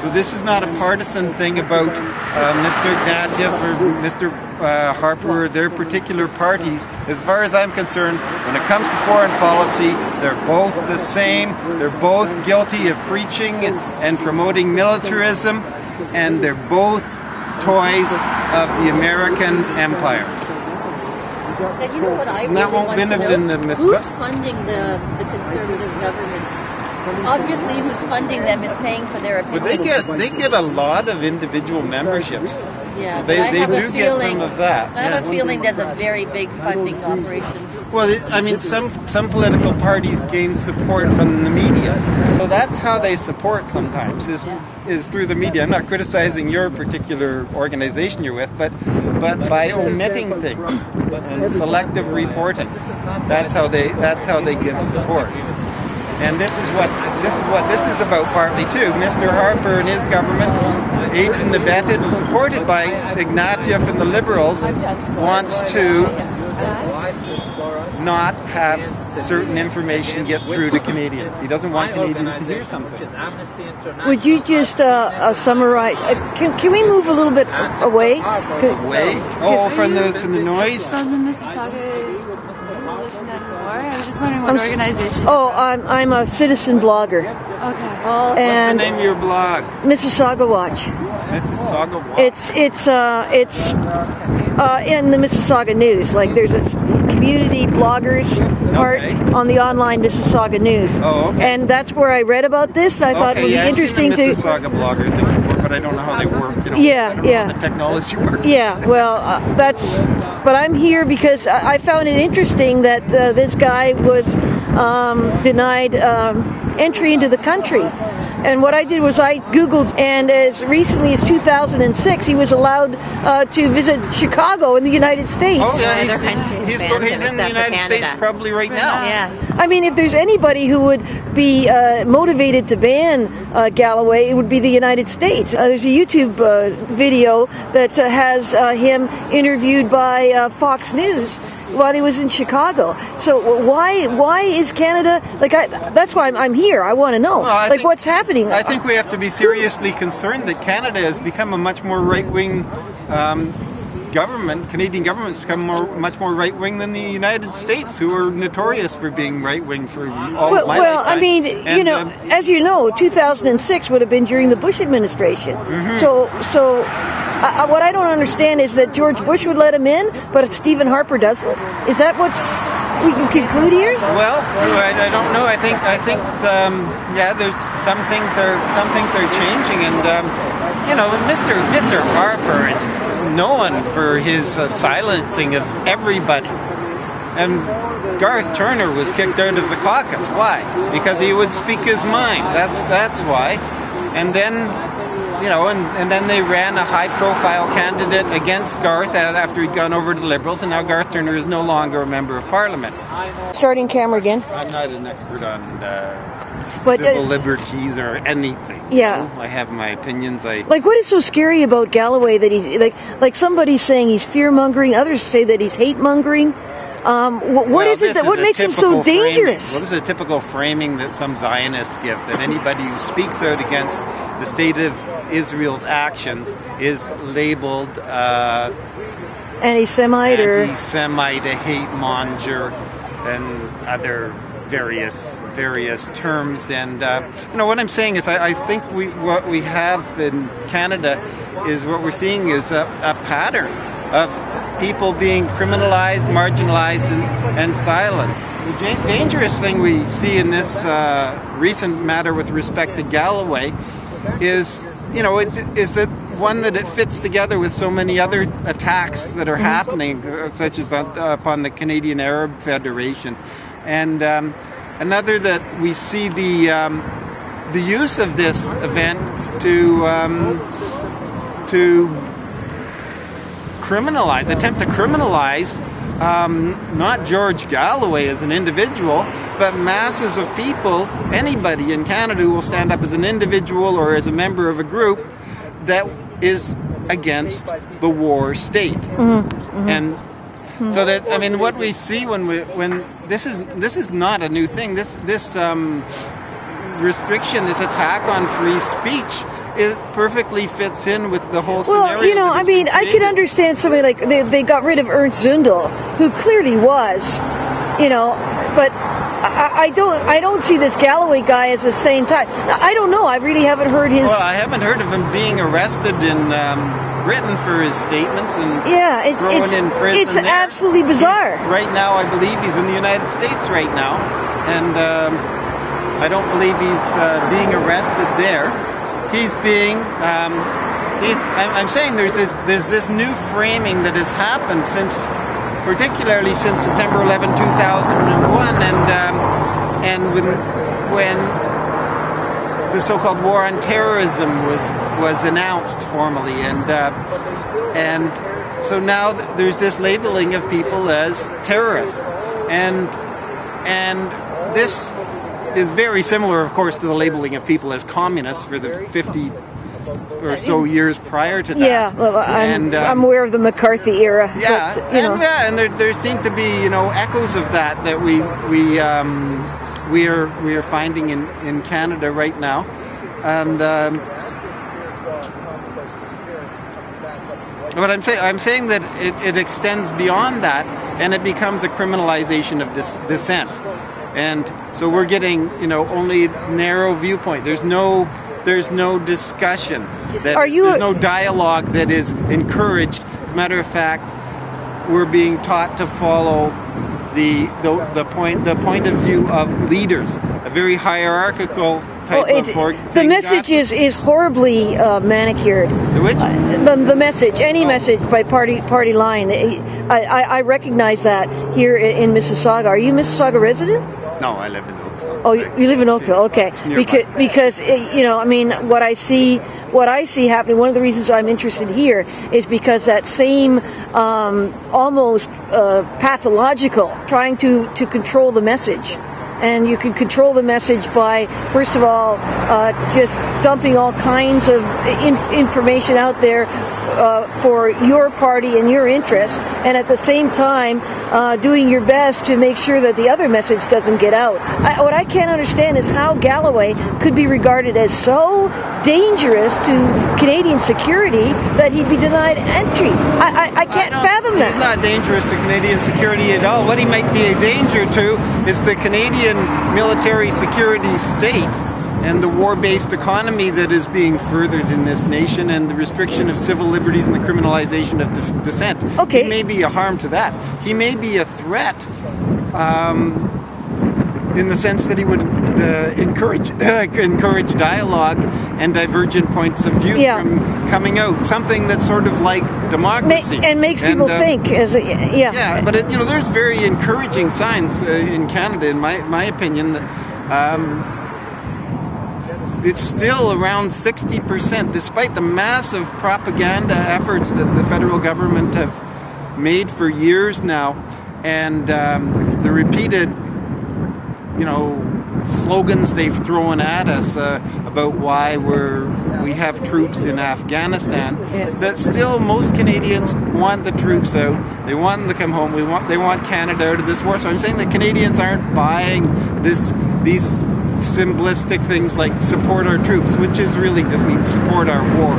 So this is not a partisan thing about Mr. Ignatieff or Mr. Harper or their particular parties. As far as I'm concerned, when it comes to foreign policy, they're both the same. They're both guilty of preaching and promoting militarism, and they're both toys of the American empire. And you know what I and that won't benefit the who's funding the Conservative government? Obviously, who's funding them is paying for their opinion. But they get a lot of individual memberships. Yeah, so they do get some of that. I have a feeling there's a very big funding operation. Well, I mean, some political parties gain support from the media. So that's how they support sometimes, is through the media. I'm not criticizing your particular organization you're with, but by omitting things and selective reporting, that's how they give support. And this is what this is about partly too. Mr. Harper and his government, aided and abetted and supported by Ignatieff and the Liberals, wants to not have certain information get through to Canadians. He doesn't want Canadians to hear something. Would you just summarize? Can we move a little bit away? Away? Oh, from the noise? From the Mississauga Coalition Out of the War. I was just wondering what organization. Oh, I'm a citizen blogger. Okay. What's the name of your blog? Mississauga Watch. Mississauga Watch. It's in the Mississauga News. Like there's a community bloggers part on the online Mississauga News. Oh, okay. And that's where I read about this. I thought it would be interesting I've seen the Mississauga blogger thing before, but I don't know how they work. You know, I don't know how the technology works. Yeah, well, but I'm here because I found it interesting that this guy was denied entry into the country. And what I did was I Googled, and as recently as 2006, he was allowed to visit Chicago in the United States. Oh, yeah, he's in the United States probably right now. Yeah. I mean, if there's anybody who would be motivated to ban Galloway, it would be the United States. There's a YouTube video that has him interviewed by Fox News while he was in Chicago. So why is Canada like? That's why I'm here. I want to know what's happening. I think we have to be seriously concerned that Canada has become a much more right-wing government. Canadian government has become much more right-wing than the United States, who are notorious for being right-wing for all my lifetime. Well, I mean, as you know, 2006 would have been during the Bush administration. Mm-hmm. So. What I don't understand is that George Bush would let him in, but Stephen Harper doesn't. Is that what we can conclude here? Well, I don't know. I think there's some things are changing, and Mr. Harper is known for his silencing of everybody. And Garth Turner was kicked out of the caucus. Why? Because he would speak his mind. That's why. And then. And then they ran a high-profile candidate against Garth after he'd gone over to the Liberals, and now Garth Turner is no longer a member of Parliament. Starting camera again. I'm not an expert on civil liberties or anything. Yeah. I have my opinions. What is so scary about Galloway that he's like somebody's saying he's fear-mongering, others say that he's hate-mongering. What is it that makes him so dangerous? Well, this is a typical framing that some Zionists give, that anybody who speaks out against the state of Israel's actions is labeled anti-Semite, a hate monger, and other various terms. And what I'm saying is, I think what we have in Canada is what we're seeing is a pattern of people being criminalized, marginalized, and silent. The dangerous thing we see in this recent matter with respect to Galloway is that it fits together with so many other attacks that are happening, such as upon the Canadian Arab Federation, and another that we see the use of this event to attempt to criminalize not George Galloway as an individual, but masses of people, anybody in Canada who will stand up as an individual or as a member of a group that is against the war state. And so that, I mean, what we see when this is not a new thing. This restriction, this attack on free speech it perfectly fits in with the whole scenario. Well, you know, I mean, I could understand somebody like they got rid of Ernst Zundel, who clearly was, you know, but I don't see this Galloway guy as the same type. I don't know. I really haven't heard his. Well, I haven't heard of him being arrested in Britain for his statements and thrown in prison. It's absolutely bizarre. Right now, I believe he's in the United States right now, and I don't believe he's being arrested there. He's being. I'm saying there's this new framing that has happened particularly since September 11, 2001, and when the so-called war on terrorism was announced formally, and so now there's this labeling of people as terrorists, and this is very similar, of course, to the labeling of people as communists for the 50 or so years prior to that. Yeah, well, I'm aware of the McCarthy era. Yeah, but, and there seem to be echoes of that we are finding in Canada right now, and but I'm saying that it extends beyond that, and it becomes a criminalization of dissent, and so we're getting only narrow viewpoint. There's no discussion. There's no dialogue that is encouraged. As a matter of fact, we're being taught to follow the point of view of leaders, a very hierarchical type of thing. The message is horribly manicured. The which? The message, any message by party line. I recognize that here in Mississauga. Are you a Mississauga resident? No, I live in Oakville. Oh, you live in Oakville, okay. Because I mean, what I see happening, one of the reasons I'm interested here is because that same almost pathological trying to control the message. And you can control the message by, first of all, just dumping all kinds of information out there for your party and your interests, and at the same time doing your best to make sure that the other message doesn't get out. What I can't understand is how Galloway could be regarded as so dangerous to Canadian security that he'd be denied entry. I can't fathom that. He's not dangerous to Canadian security at all. What he might be a danger to is the Canadian military security state and the war-based economy that is being furthered in this nation, and the restriction of civil liberties and the criminalization of dissent. Okay. He may be a harm to that. He may be a threat in the sense that he would encourage dialogue and divergent points of view from coming out. Something that's sort of like democracy. And makes people think. Yeah, but there's very encouraging signs in Canada, in my opinion, that it's still around 60%, despite the massive propaganda efforts that the federal government have made for years now, and the repeated, slogans they've thrown at us about why we have troops in Afghanistan. That still most Canadians want the troops out. They want them to come home. They want Canada out of this war. So I'm saying that Canadians aren't buying these simplistic things like support our troops, which is really just means support our war.